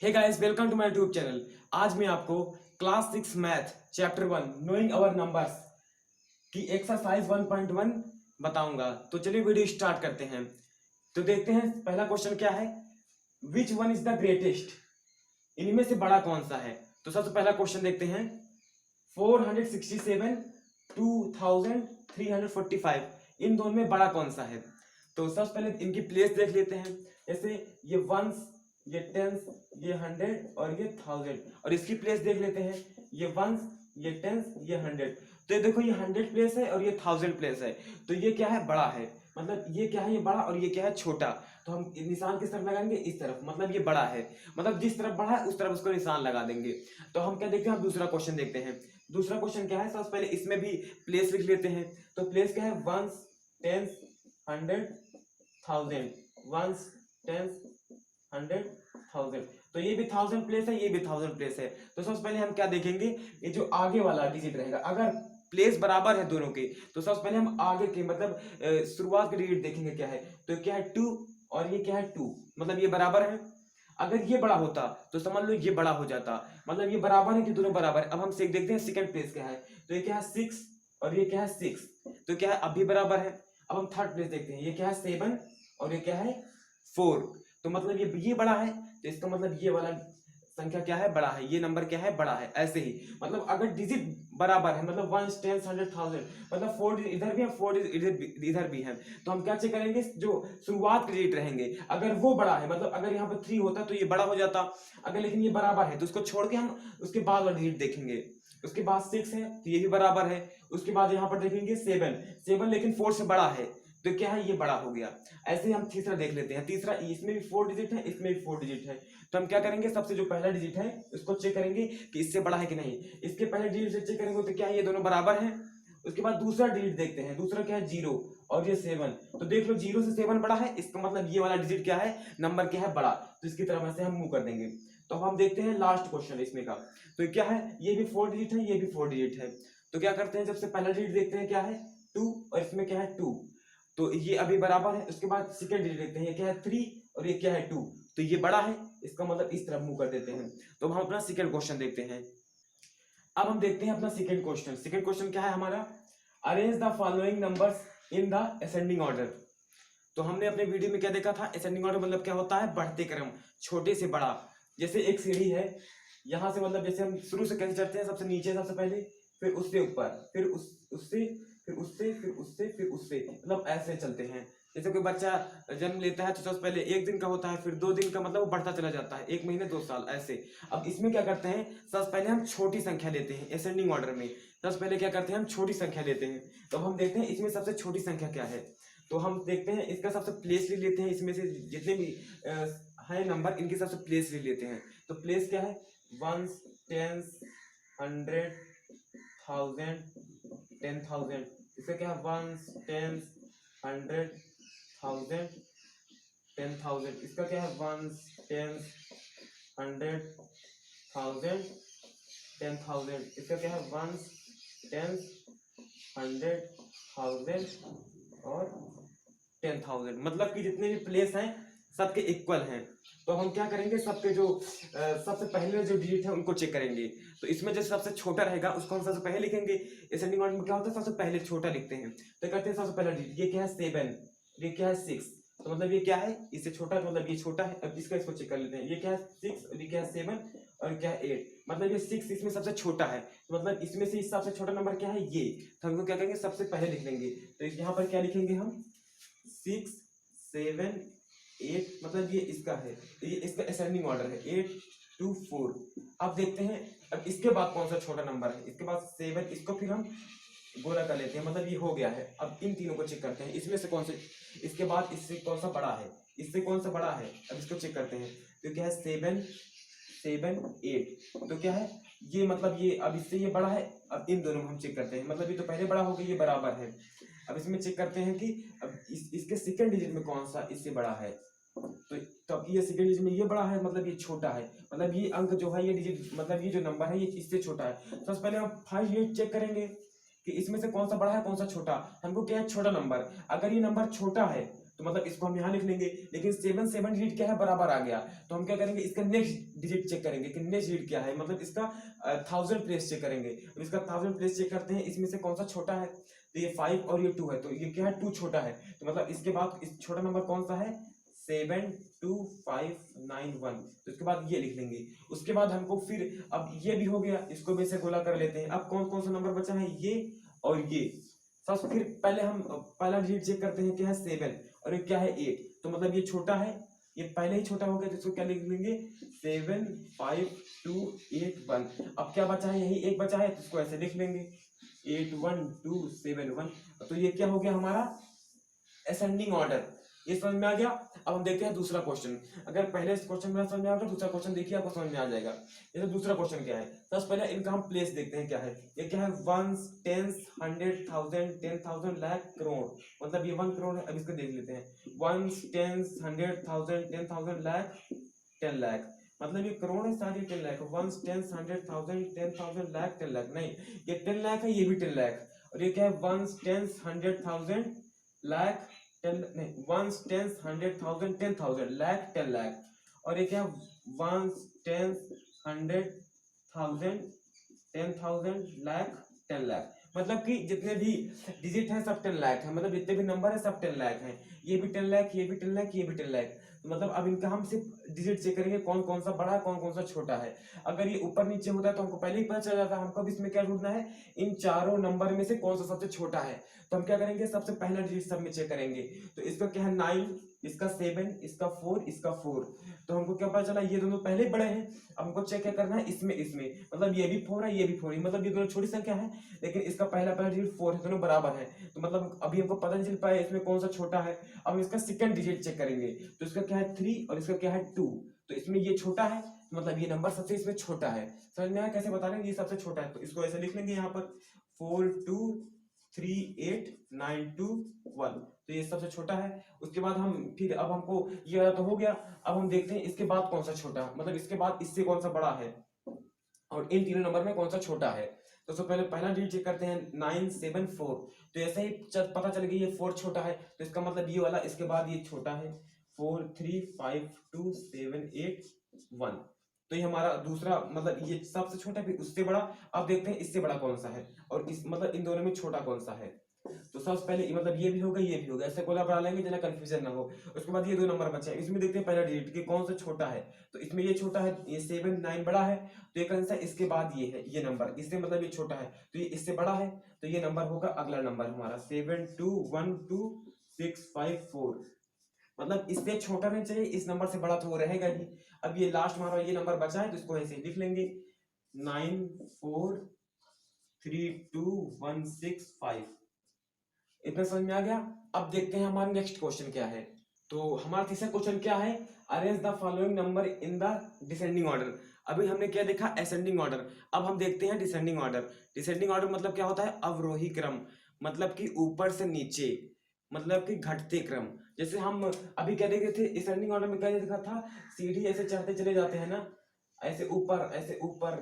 Hey guys, welcome to my YouTube channel. आज मैं आपको class 6 math chapter 1 knowing our numbers की exercise 1.1 बताऊंगा। तो चलिए वीडियो स्टार्ट करते हैं। तो देखते हैं पहला क्वेश्चन क्या है। Which one is the greatest, इनमें से बड़ा कौन सा है। तो सबसे पहला क्वेश्चन देखते हैं। 467 2345, इन दोनों में बड़ा कौन सा है। तो सबसे पहले इनकी प्लेस देख लेते हैं। जैसे ये वंस, ये टेंस, ये हंड्रेड और ये थाउजेंड, और इसकी प्लेस देख लेते हैं। ये वंस, ये टेंस, ये हंड्रेड। तो ये देखो, ये 100 प्लेस है और ये 1000 प्लेस है। तो ये क्या है, बड़ा है। मतलब ये क्या है, ये बड़ा, और ये क्या है, छोटा। तो हम निशान किस तरफ लगाएंगे, इस तरफ। मतलब ये बड़ा है, मतलब जिस तरफ बड़ा है उस तरफ उसको निशान लगा देंगे। तो हम क्या देखते हैं, हम दूसरा क्वेश्चन देखते हैं। दूसरा क्वेश्चन क्या है, सबसे पहले इसमें भी प्लेस लिख लेते हैं। तो प्लेस क्या है, ones, tens, hundred, thousand. Ones, tens, hundred, thousand. तो ये भी 1000 प्लेस है, ये भी 1000 प्लेस है। तो सबसे पहले हम क्या देखेंगे, ये जो आगे वाला डिजिट रहेगा, अगर प्लेस बराबर है दोनों के, तो सबसे पहले हम आगे के मतलब शुरुआत के डिजिट देखेंगे क्या है। तो क्या है 2, और ये क्या है 2, मतलब ये बराबर है। अगर ये बड़ा होता तो समझ लो ये बड़ा हो जाता। मतलब ये बराबर है कि दोनों बराबर है। अब हम देखते हैं सेकंड प्लेस क्या है। तो ये क्या है 6, और ये क्या है 6, तो क्या है अभी बराबर है। अब हम थर्ड प्लेस देखते हैं। ये क्या है 7, और ये क्या है 4। तो मतलब ये बड़ा है, तो इसका मतलब ये वाला संख्या क्या है, बड़ा है। ये नंबर क्या है, बड़ा है। ऐसे ही मतलब अगर डिजिट बराबर है, मतलब 1 10 100 1000, मतलब 4 इधर भी है, 4 इधर भी है। तो हम क्या चेक करेंगे, जो शुरुआत के डिजिट रहेंगे, अगर वो बड़ा है, मतलब अगर यहाँ पर 3 होता तो ये बड़ा हो जाता। अगर लेकिन ये बराबर है तो उसको छोड़ के हम उसके बाद वाला डिजिट देखेंगे। उसके बाद 6 है तो ये भी बराबर है। उसके बाद यहाँ पर देखेंगे 7 लेकिन 4 से बड़ा है, तो क्या है, ये बड़ा हो गया। ऐसे ही हम तीसरा देख लेते हैं। तीसरा, इसमें भी 4 डिजिट है, इसमें भी 4 डिजिट है। तो हम क्या करेंगे, सबसे जो पहला डिजिट है उसको चेक करेंगे कि इससे बड़ा है कि नहीं। इसके पहले डिजिट से चेक करेंगे तो क्या है, ये दोनों बराबर हैं। उसके बाद दूसरा डिजिट देखते हैं। दूसरा क्या है, 0 और ये 7। तो देख लो 0 से 7 बड़ा है, इसका मतलब ये वाला डिजिट क्या है, नंबर क्या है, बड़ा। तो इसकी तरफ से हम मूव कर देंगे। तो हम देखते हैं लास्ट क्वेश्चन इसमें का। तो क्या है, ये भी 4 डिजिट है, ये भी 4 डिजिट है। तो क्या करते हैं, सबसे पहला डिजिट देखते हैं क्या है 2, और इसमें क्या है 2, तो ये अभी बराबर है। उसके बाद सेकंड डिजिट देखते हैं, ये क्या है 3, और ये क्या है 2, तो ये बड़ा है। इसका मतलब इस तरफ मूव कर देते हैं। तो हम अपना सेकंड क्वेश्चन देखते हैं। अब हम देखते हैं अपना सेकंड क्वेश्चन। सेकंड क्वेश्चन क्या है हमारा, arrange the following numbers in the ascending order. तो हमने अपने वीडियो में क्या देखा था, असेंडिंग ऑर्डर मतलब क्या होता है, बढ़ते क्रम, छोटे से बड़ा। जैसे एक सीढ़ी है, यहाँ से मतलब जैसे हम शुरू से कैसे चढ़ते हैं, सबसे नीचे सबसे पहले, फिर उससे ऊपर, फिर उससे, फिर उससे, फिर उससे, फिर उससे, मतलब ऐसे चलते हैं। जैसे कोई बच्चा जन्म लेता है तो सबसे पहले 1 दिन का होता है, फिर 2 दिन का, मतलब वो बढ़ता चला जाता है, 1 महीने 2 साल ऐसे। अब इसमें क्या करते हैं, सबसे पहले हम छोटी संख्या लेते हैं असेंडिंग ऑर्डर में। सबसे पहले क्या करते हैं, हम छोटी संख्या लेते हैं। तो हम देखते हैं इसमें सबसे छोटी संख्या क्या है। तो हम देखते हैं इसका सबसे प्लेस ले लेते हैं। इसमें से जितने भी है नंबर, इनके सबसे प्लेस ले लेते हैं। तो प्लेस क्या है, वंस, टेंस, हंड्रेड, थाउजेंड, 10,000। इसका क्या है, वंस, टेंस, हंड्रेड, थाउजेंड, 10,000। इसका क्या है, वंस, टेंस, हंड्रेड, थाउजेंड, 10,000। इसका क्या है, वंस, टेंस, हंड्रेड, थाउजेंड और 10,000। मतलब कि जितने भी प्लेस हैं सबके इक्वल हैं। तो हम क्या करेंगे, सबके जो सबसे पहले जो डिजिट है उनको चेक करेंगे। तो इसमें जो सबसे छोटा रहेगा उसको हम सबसे पहले लिखेंगे। असेंडिंग ऑर्डर में क्या होता है, सबसे पहले छोटा लिखते हैं। तो करते हैं सबसे पहला डिजिट, ये क्या है 7, ये क्या है 6। तो मतलब ये क्या है, इससे छोटा, तो मतलब ये छोटा है। अब इसको चेक कर लेते हैं। ये क्या है 6, और ये क्या है 7, और क्या है 8। मतलब ये 6 इसमें सबसे छोटा है। तो मतलब इसमें से इस सबसे छोटा नंबर क्या है, ये। तो हमको क्या करेंगे, सबसे पहले लिख लेंगे। तो यहाँ पर क्या लिखेंगे हम, 6 7 8, मतलब ये इसका है, ये इसका असेंडिंग ऑर्डर है 8 2 4। अब देखते हैं, अब इसके बाद कौन सा छोटा नंबर है। इसके बाद 7, इसको फिर हम गोला कर लेते हैं, मतलब ये हो गया है। अब इन तीनों को चेक करते हैं, इसमें से कौन से, इसके बाद इससे कौन सा बड़ा है, इससे कौन सा बड़ा है। अब इसको चेक करते हैं। तो क्या है 7 7 8, तो क्या है ये, मतलब ये अब इससे ये बड़ा है। अब इन दोनों में हम चेक करते हैं, मतलब ये तो पहले बड़ा हो गया, ये बराबर है। अब इसमें चेक करते हैं कि अब इसके सेकंड डिजिट में कौन सा इससे बड़ा है। तो तब ये सेकंड डिजिट में ये बड़ा है, मतलब ये छोटा है। मतलब ये अंक जो है, ये डिजिट, मतलब ये जो नंबर है ये इससे छोटा है। तो सबसे पहले हम फर्स्ट डिजिट चेक करेंगे कि इसमें से कौन सा बड़ा है कौन सा छोटा। हमको क्या है, छोटा नंबर। अगर ये नंबर छोटा है तो मतलब इसको हम यहाँ लिख लेंगे। लेकिन 7 डिजिट क्या है, बराबर आ गया, तो हम क्या करेंगे, इसका नेक्स्ट डिजिट चेक करेंगे कि नेक्स्ट डिजिट क्या है, मतलब इसका 1000 प्लेस चेक करेंगे। तो इसका 1000 प्लेस चेक करते हैं, इसमें से कौन सा छोटा है, तो ये 5 और ये 2 है, तो ये क्या है, 2 छोटा है, तो मतलब इसके बाद इस छोटा नंबर कौन सा है, 72591, तो इसके बाद ये लिख लेंगे। उसके बाद हमको फिर, अब ये भी हो गया, इसको भी ऐसे गोला कर लेते हैं। अब कौन कौन सा नंबर बचा है, ये और ये। सब फिर पहले हम पहला डिजिट चेक करते हैं, क्या है 7 और ये क्या है 8, तो मतलब ये छोटा है, ये पहले ही छोटा हो गया, तो इसको क्या लिख लेंगे, 75281। अब क्या बचा है, यही एक बचा है, तो इसको ऐसे लिख लेंगे 81271। तो ये क्या हो गया हमारा असेंडिंग ऑर्डर। ये समझ में आ गया। अब हम देखते हैं दूसरा क्वेश्चन। अगर पहले इस क्वेश्चन में समझ में आ गया, दूसरा क्वेश्चन देखिए, आपको समझ में आ जाएगा। जैसे दूसरा क्वेश्चन क्या है, सबसे पहले इनका हम प्लेस देखते हैं क्या है। ये क्या है, 1 10 100,000 10,000 लाख करोड़, मतलब ये 1 करोड़ है। अब इसको देख लेते हैं, 1 10 100,000 10,000 लाख 10 लाख, मतलब ये करोड़ है सारी 10 लाख। 1 10 100,000 10,000 लाख 10 लाख, नहीं ये 10 लाख है, ये भी 10 लाख। और ये क्या है, 1 10 100,000 लाख 10, नहीं 1 10 100,000 10,000 लाख 10 लाख। और ये क्या, 1 10 100,000 10,000 लाख 10 लाख, मतलब कि जितने भी डिजिट हैं सब 10 लाख है, मतलब जितने भी नंबर है सब 10 लाख हैं। ये भी 10 लाख, ये भी 10 लाख, ये भी 10 लाख। तो मतलब अब इनका हम सिर्फ डिजिट चेक करेंगे, कौन कौन सा बड़ा है, कौन कौन सा छोटा है। अगर ये ऊपर नीचे होता है तो हमको पहले ही पता चल जाता है। हमको अब इसमें क्या ढूंढना है, इन चारों नंबर में से कौन सा सबसे छोटा है। तो हम क्या करेंगे, सबसे पहला डिजिट सब में चेक करेंगे। तो इसका क्या है 9, इसका 7, इसका 4, इसका 4। तो हमको क्या पता चला, ये दोनों पहले ही बड़े हैं। अब हमको चेक क्या करना है, इसमें मतलब ये भी 4 है, ये भी 4 है, मतलब ये दोनों छोटी संख्या है, लेकिन इसका पहला डिजिट 4 है, दोनों बराबर है। तो मतलब अभी हमको पता नहीं चल पाया इसमें कौन सा छोटा है। अब हम इसका सेकंड डिजिट चेक करेंगे, तो इसका क्या है 3 और इसका क्या है 2। तो इसमें ये छोटा है, मतलब ये नंबर सबसे इसमें छोटा है। समझ में आया कैसे बता रहे हैं, ये सबसे छोटा है, तो इसको ऐसे लिख लेंगे यहाँ पर 4238921, तो ये सबसे छोटा है। उसके बाद हम फिर, अब हमको ये वाला तो हो गया, अब हम देखते हैं इसके बाद कौन सा छोटा, मतलब इसके बाद इससे कौन सा बड़ा है और इन तीनों नंबर में कौन सा छोटा है। तो सबसे पहले पहला डिजिट चेक करते हैं 974। तो ऐसे ही पता चल गया ये 4 छोटा है, तो इसका मतलब ये वाला, इसके बाद ये छोटा है 4352781। तो ये हमारा दूसरा, मतलब ये सबसे छोटा, फिर उससे बड़ा। अब देखते हैं इससे बड़ा कौन सा है और इस मतलब इन दोनों में छोटा कौन सा है। तो सबसे पहले मतलब ये भी होगा, ये भी होगा, ऐसे गोला बना लेंगे जना कंफ्यूजन ना हो। उसके बाद ये 2 नंबर बचे हैं, इसमें देखते हैं पहला डिजिट कि कौन सा छोटा है। तो इसमें ये छोटा है, ये 7 9 बड़ा है, तो एक आंसर इसके बाद ये है, ये नंबर इससे मतलब ये छोटा है, तो ये इससे बड़ा है, तो ये नंबर होगा अगला नंबर हमारा 7212654। मतलब इससे छोटा नहीं चाहिए, इस नंबर से बड़ा तो वो रहेगा ही। अब ये लास्ट हमारा ये नंबर बचा है, तो इसको ऐसे लिख लेंगे 9432165। इतना समझ में आ गया। अब देखते हैं हमारा नेक्स्ट क्वेश्चन क्या है। तो हमारा तीसरा क्वेश्चन क्या है, arrange the following number in the descending order. अभी हमने क्या देखा, असेंडिंग ऑर्डर। अब हम देखते हैं डिसेंडिंग ऑर्डर। डिसेंडिंग ऑर्डर मतलब क्या होता है, अवरोही क्रम, मतलब कि ऊपर से नीचे, मतलब कि घटते क्रम। जैसे हम अभी क्या देखे थे, असेंडिंग ऑर्डर में क्या देखा था, सीढ़ी ऐसे चढ़ते चले जाते हैं ना, ऐसे ऊपर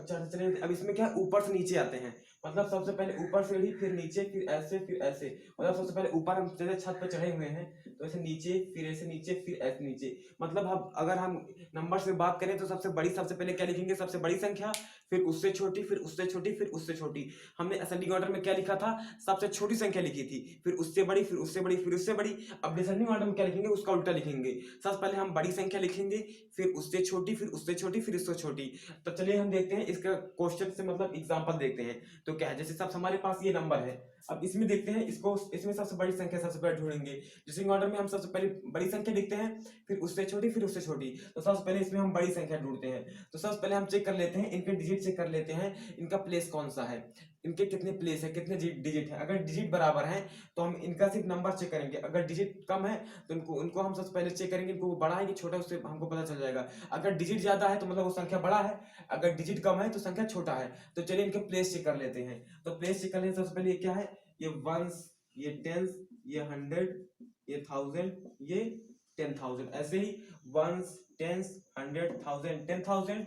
चढ़ते चले। अब इसमें क्या, ऊपर से नीचे आते हैं, मतलब सबसे पहले ऊपर सीढ़ी, फिर नीचे, फिर ऐसे, फिर ऐसे। मतलब सबसे पहले ऊपर हम जैसे छत पर चढ़े हुए हैं, तो ऐसे नीचे, फिर ऐसे नीचे, फिर ऐसे नीचे। मतलब हम अगर हम नंबर से बात करें तो सबसे बड़ी, सबसे पहले क्या लिखेंगे, सबसे बड़ी संख्या, फिर उससे छोटी, फिर उससे छोटी, फिर उससे छोटी। हमने असेंडिंग ऑर्डर में क्या लिखा था, सबसे छोटी संख्या लिखी थी, फिर उससे बड़ी, फिर उससे बड़ी, फिर उससे बड़ी। अब डिसेंडिंग ऑर्डर में क्या लिखेंगे, उसका उल्टा लिखेंगे। सबसे पहले हम बड़ी संख्या लिखेंगे, फिर उससे छोटी, फिर उससे छोटी, फिर उससे छोटी। तो चलिए हम देखते हैं इसका क्वेश्चन से, मतलब एग्जांपल देखते हैं। तो क्या है, जैसे सब हमारे पास ये नंबर है, अब इसमें देखते हैं इसको, इसमें सबसे बड़ी संख्या सबसे पहले ढूंढेंगे। डिसेंडिंग ऑर्डर में हम सबसे पहले बड़ी संख्या लिखते हैं, फिर उससे छोटी, फिर उससे छोटी। तो सबसे पहले इसमें हम बड़ी संख्या ढूंढते हैं। तो सबसे पहले हम चेक कर लेते हैं, इनके डिजिट चेक कर लेते हैं, इनका प्लेस कौन सा है, इनके कितने प्लेस है, कितने डिजिट है। अगर डिजिट बराबर है तो हम इनका सिर्फ नंबर चेक करेंगे, अगर डिजिट कम है तो उनको हम सबसे पहले चेक करेंगे, इनको बड़ा है कि छोटा, उससे हमको पता चल जाएगा। अगर डिजिट ज्यादा है तो मतलब वो संख्या बड़ा है, अगर डिजिट कम है तो संख्या छोटा है। तो चलिए इनके प्लेस चेक कर लेते हैं। तो प्लेस चेक करने से सबसे पहले ये क्या है, ये वंस, ये टेंस, ये 100, ये 1000, ये 10,000। ऐसे ही ones, tens, 100, 1000, 10,000,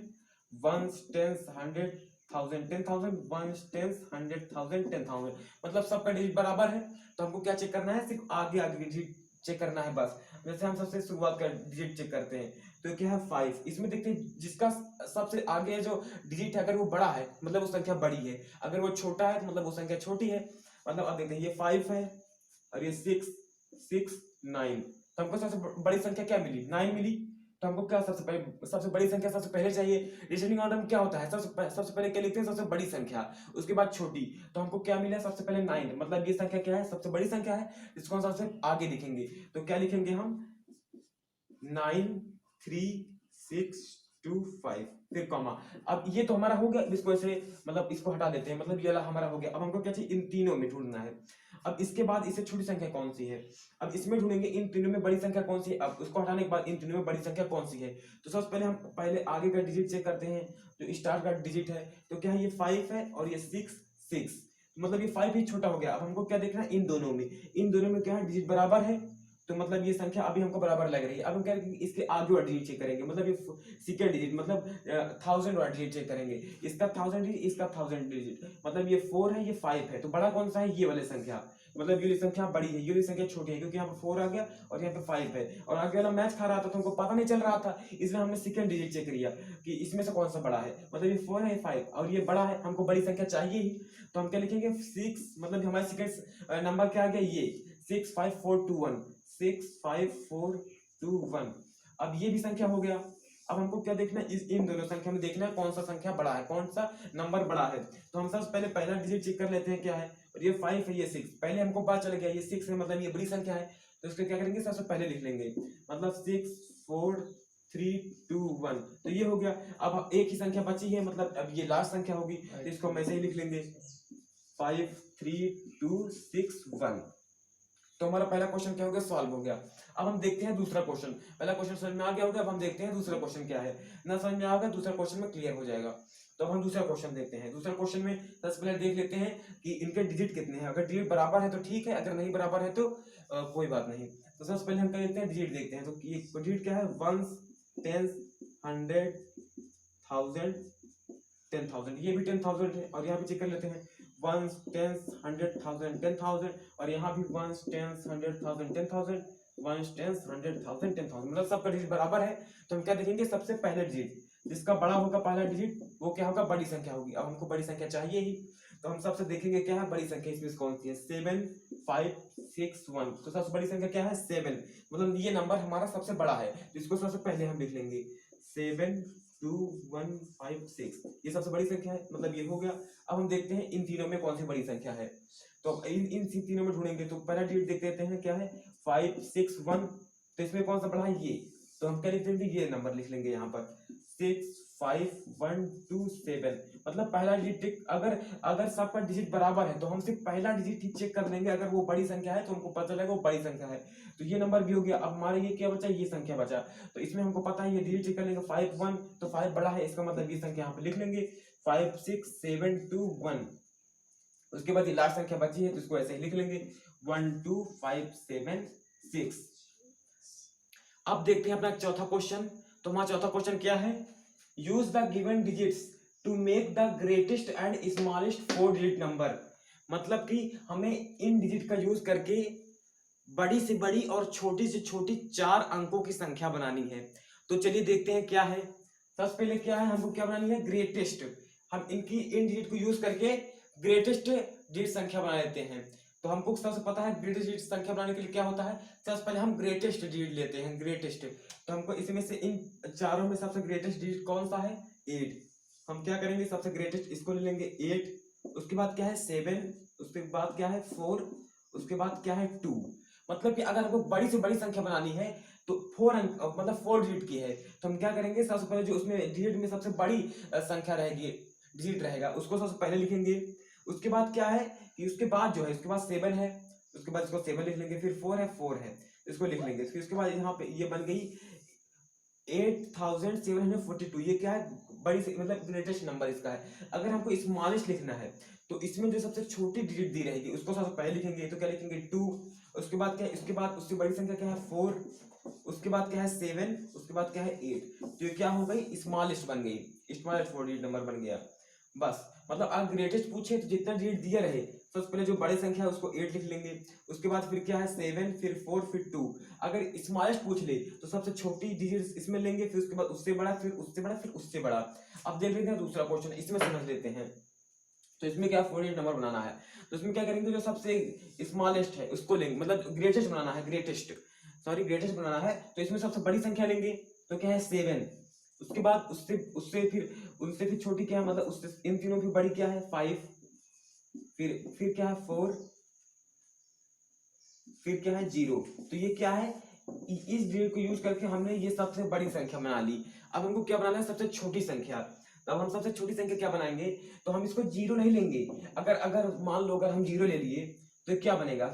ones, tens, 100, 1000, 10,000, ones, tens, 100, 1000, 10,000। मतलब सबका डिजिट बराबर है। तो हमको क्या चेक करना है, सिर्फ आगे आगे डिजिट चेक करना है बस। जैसे हम सबसे शुरुआत कर डिजिट चेक करते हैं, तो क्या है 5। इसमें देखते हैं जिसका सबसे आगे जो डिजिट है अगर वो बड़ा है मतलब वो संख्या बड़ी है, अगर वो छोटा है तो मतलब वो संख्या छोटी है। मतलब अब देखते हैं ये 5 है और ये 6 6 9, तो हमको सबसे बड़ी संख्या क्या मिली, 9 मिली। तो हमको क्या सबसे बड़ी संख्या सबसे पहले चाहिए। डिसेंडिंग ऑर्डर में क्या होता है, सबसे पहले क्या लिखते हैं, सबसे बड़ी संख्या, उसके बाद छोटी। तो हमको क्या मिला, सबसे पहले 9, मतलब ये संख्या क्या है, सबसे बड़ी संख्या है, इसको हम सबसे आगे लिखेंगे। तो क्या लिखेंगे हम, 9 3 6 2 5, फिर कॉमा। अब ये तो हमारा हो गया, इसको ऐसे मतलब इसको हटा देते हैं, मतलब ये वाला हमारा हो गया। अब हमको क्या चाहिए, इन तीनों में ढूंढना है। अब इसके बाद इससे छोटी संख्या कौन सी है, अब इसमें ढूंढेंगे इन तीनों में बड़ी संख्या कौन सी है। अब उसको हटाने के बाद इन तीनों में बड़ी संख्या कौन सी है, तो सबसे पहले हम पहले आगे का डिजिट चेक करते हैं। जो स्टार्ट का डिजिट है तो क्या है, ये 5 है और ये 6 मतलब ये 5 ही छोटा हो गया। अब हमको क्या देखना है, इन दोनों में क्या है, डिजिट बराबर है, तो मतलब ये संख्या अभी हमको बराबर लग रही है। अब हम क्या करेंगे, इसके आगे वाला डिजिट चेक करेंगे, मतलब ये सेकंड डिजिट मतलब 1000 वाला डिजिट चेक करेंगे। इसका 1000 डिजिट, इसका 1000 डिजिट, मतलब ये 4 है ये 5 है, तो बड़ा कौन सा है, ये वाली संख्या, मतलब ये संख्या बड़ी है, ये संख्या छोटी है, क्योंकि यहाँ पे 4 आ गया और यहाँ पे 5 है। और आगे वाला मैच खा रहा था तो हमको पता नहीं चल रहा था, इसलिए हमने सेकंड डिजिट चेक किया कि इसमें से कौन सा बड़ा है। मतलब ये 4 है 5 और ये बड़ा है, हमको बड़ी संख्या चाहिए ही, तो हम क्या लिखेंगे 6, मतलब हमारे सेकंड नंबर क्या आ गया, ये 6 5 4 2 1 6 5 4 2 1। अब ये भी संख्या हो गया। अब हमको क्या देखना है, इन दोनों संख्या में देखना है कौन सा संख्या बड़ा है, कौन सा नंबर बड़ा है। तो हम सबसे पहले पहला डिजिट चेक कर लेते हैं क्या है, और ये 5 है ये 6, पहले हमको पता चल गया ये 6 है, मतलब ये बड़ी संख्या है, तो इसको क्या करेंगे, सबसे पहले लिख लेंगे, मतलब 6 4 3 2 1, तो ये हो गया। अब एक ही संख्या बची है, मतलब अब ये लास्ट संख्या होगी, तो इसको हम ऐसे ही लिख लेंगे 5 3 2 6 1। तो हमारा पहला क्वेश्चन क्या हो गया, सॉल्व हो गया। अब हम देखते हैं दूसरा क्वेश्चन। पहला क्वेश्चन समझ में आ गया होगा, अब हम देखते हैं दूसरा क्वेश्चन क्या है। ना समझ में आ गया, दूसरा क्वेश्चन में क्लियर हो जाएगा। तो अब हम दूसरा क्वेश्चन देखते हैं। दूसरा क्वेश्चन में सबसे पहले देख लेते हैं कि इनके डिजिट कितने हैं। अगर डिजिट बराबर है तो ठीक है, अगर नहीं बराबर है तो कोई बात नहीं। तो सबसे पहले हम क्या देखते हैं, डिजिट देखते हैं। तो ये डिजिट क्या है, 1 10 100 1000 10,000, ये भी 10,000 है, और यहाँ भी चेक कर लेते हैं 1 10 100,000 10,000, और यहाँ भी 1 10 100,000 10,000 1 10 100,000 10,000, मतलब सबका डिजिट बराबर है। तो हम क्या देखेंगे, सबसे पहले डिजिट जिसका बड़ा होगा पहला डिजिट वो क्या होगा, बड़ी संख्या होगी। अब हमको बड़ी संख्या चाहिए ही, तो हम सबसे देखेंगे क्या है बड़ी संख्या, इसमें कौन सी है, 7 5 6 1। तो सबसे बड़ी संख्या क्या है, 7, मतलब ये नंबर हमारा सबसे बड़ा है, तो इसको सबसे पहले हम लिख लेंगे 7 2 1 5 6, ये सबसे बड़ी संख्या है, मतलब ये हो गया। अब हम देखते हैं इन तीनों में कौन सी बड़ी संख्या है, तो इन तीनों में ढूंढेंगे। तो पहला डिजिट देख लेते हैं क्या है, 5 6 1, तो इसमें कौन सा बड़ा है, ये, तो हम क्या लिख देंगे, ये नंबर लिख लेंगे यहाँ पर 6 5 1 2 7, मतलब पहला डिजिट अगर सबका डिजिट बराबर है तो हम सिर्फ पहला डिजिट ही चेक कर लेंगे, अगर वो बड़ी संख्या है तो हमको पता चलेगा वो बड़ी संख्या है। तो ये नंबर भी हो गया। अब हमारे ये क्या बचा, ये संख्या बचा, तो इसमें हमको पता है ये डिजिट चेक कर लेंगे 5 1, तो 5 बड़ा है, इसका मतलब ये संख्या यहाँ पे लिख लेंगे 5 6 7 2 1। उसके बाद ये लास्ट संख्या बची है तो इसको ऐसे ही लिख लेंगे 1 2 5 7 6। अब देखते हैं अपना चौथा क्वेश्चन। तो हमारा चौथा क्वेश्चन क्या है, use the given digits to make the greatest and smallest 4 digit number, मतलब कि हमें इन डिजिट का यूज करके बड़ी से बड़ी और छोटी से छोटी 4 अंकों की संख्या बनानी है। तो चलिए देखते हैं क्या है। सबसे पहले क्या है, हमको क्या बनानी है, ग्रेटेस्ट। हम इन डिजिट को यूज करके ग्रेटेस्ट डिजिट संख्या बना लेते हैं। तो हमको सबसे पता है ग्रेटेस्ट डिजिट संख्या बनाने के लिए क्या होता है, सबसे पहले हम ग्रेटेस्ट डिजिट लेते हैं, ग्रेटेस्ट। तो हमको इसमें से इन चारों में सबसे ग्रेटेस्ट डिजिट कौन सा है, 8। हम क्या करेंगे, सबसे ग्रेटेस्ट इसको ले लेंगे 8, उसके बाद क्या है 7, उसके बाद क्या है 4, उसके बाद क्या है 2। मतलब कि अगर हमको बड़ी से बड़ी संख्या बनानी है तो 4 अंक मतलब 4 डिजिट की है, तो हम क्या करेंगे, सबसे पहले जो उसमें डिजिट में सबसे बड़ी संख्या रहेगी, डिजिट रहेगा, उसको सबसे पहले लिखेंगे। उसके बाद क्या है कि उसके बाद जो है, उसके बाद 7 है, उसके बाद इसको 7 लिख लेंगे, फिर 4 है इसको लिख लेंगे। फिर उसके बाद यहाँ पे ये बन गई 8742, ये क्या है, बड़ी से मतलब ग्रेटेस्ट नंबर इसका है। अगर हमको स्मॉलेस्ट लिखना है तो इसमें जो सबसे छोटी डिजिट दी रहेगी उसको सबसे पहले लिखेंगे, तो क्या लिखेंगे 2। उसके बाद क्या है, इसके बाद उससे बड़ी संख्या क्या है 4, उसके बाद क्या है 7, उसके बाद क्या है 8, तो ये क्या हो गई, स्मॉलेस्ट बन गई, स्मॉलेस्ट 4 डिजिट नंबर बन गया। बस मतलब अगर ग्रेटेस्ट पूछे तो जितना डिजिट दिया रहे सबसे पहले जो बड़ी संख्या है उसको 8 लिख लेंगे, उसके बाद फिर क्या है 7, फिर 4, फिर 2। अगर स्मॉलेस्ट पूछ ले तो सबसे छोटी डिजिट इसमें लेंगे, फिर उसके बाद उससे बड़ा, फिर उससे बड़ा, फिर उससे बड़ा। अब देख लेते हैं दूसरा क्वेश्चन, इसमें समझ लेते हैं। तो इसमें क्या 4 नंबर बनाना है, तो इसमें क्या करेंगे, जो सबसे स्मॉलेस्ट है उसको लेंगे, मतलब ग्रेटेस्ट बनाना है, ग्रेटेस्ट बनाना है, तो इसमें सबसे बड़ी संख्या लेंगे, तो क्या है 7। उसके बाद उससे उससे फिर उनसे फिर छोटी क्या है, मतलब उससे इन तीनों की बड़ी क्या है 5, फिर क्या है 4, फिर क्या है 0। तो ये क्या है, इस डिजिट को यूज करके हमने ये सबसे बड़ी संख्या बना ली। अब हमको क्या बनाना है, सबसे छोटी संख्या। तब हम सबसे छोटी संख्या क्या बनाएंगे, तो हम इसको 0 नहीं लेंगे। अगर अगर मान लो अगर हम 0 ले लिए तो क्या बनेगा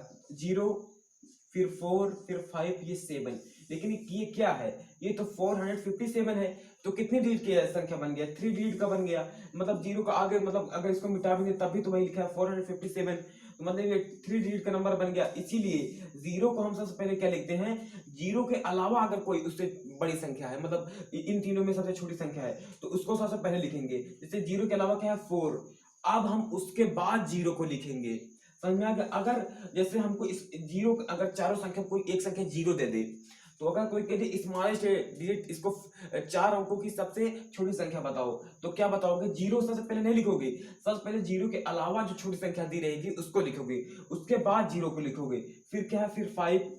0, फिर 4, फिर 5, ये 7। लेकिन ये क्या है, ये तो 457 है। तो कितनी डिजिट की संख्या बन गया, 3 डिजिट का बन गया। मतलब 0 का आगे, मतलब अगर इसको मिटा देंगे तब भी तो वही लिखा है 457, तो मतलब ये 3 डिजिट का नंबर बन गया। इसीलिए 0 को हम सबसे पहले क्या लिखते हैं, 0 के अलावा अगर कोई उससे बड़ी संख्या है, मतलब इन तीनों में सबसे छोटी संख्या है, तो उसको सबसे पहले लिखेंगे। जैसे 0 के अलावा क्या है 4, अब हम उसके बाद 0 को लिखेंगे। समझ में आ गया। अगर जैसे हमको इस 0, अगर चारों संख्या कोई एक संख्या 0 दे दे, तो अगर कोई कहे स्मॉलेस्ट डिजिट, इसको 4 अंकों की सबसे छोटी संख्या बताओ, तो क्या बताओगे, 0 सबसे पहले नहीं लिखोगे, सबसे पहले 0 के अलावा जो छोटी संख्या दी रहेगी उसको लिखोगे, उसके बाद 0 को लिखोगे, फिर क्या है, फिर 5,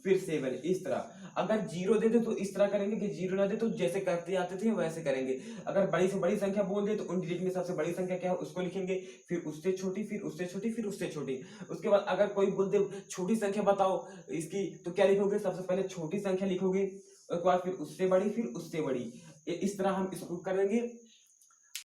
फिर 7, इस तरह। अगर 0 दे दे तो इस तरह करेंगे कि 0 ना दे तो जैसे करते आते थे वैसे करेंगे। अगर बड़ी से बड़ी संख्या बोल दे तो उन डिजिट में सबसे बड़ी संख्या क्या है उसको लिखेंगे, फिर उससे छोटी, फिर उससे छोटी, फिर उससे छोटी। उसके बाद अगर कोई बोल दे छोटी संख्या बताओ इसकी, तो क्या लिखोगे, सबसे पहले छोटी संख्या लिखोगे, उसके बाद फिर उससे बड़ी, फिर उससे बड़ी। इस तरह हम इसको करेंगे।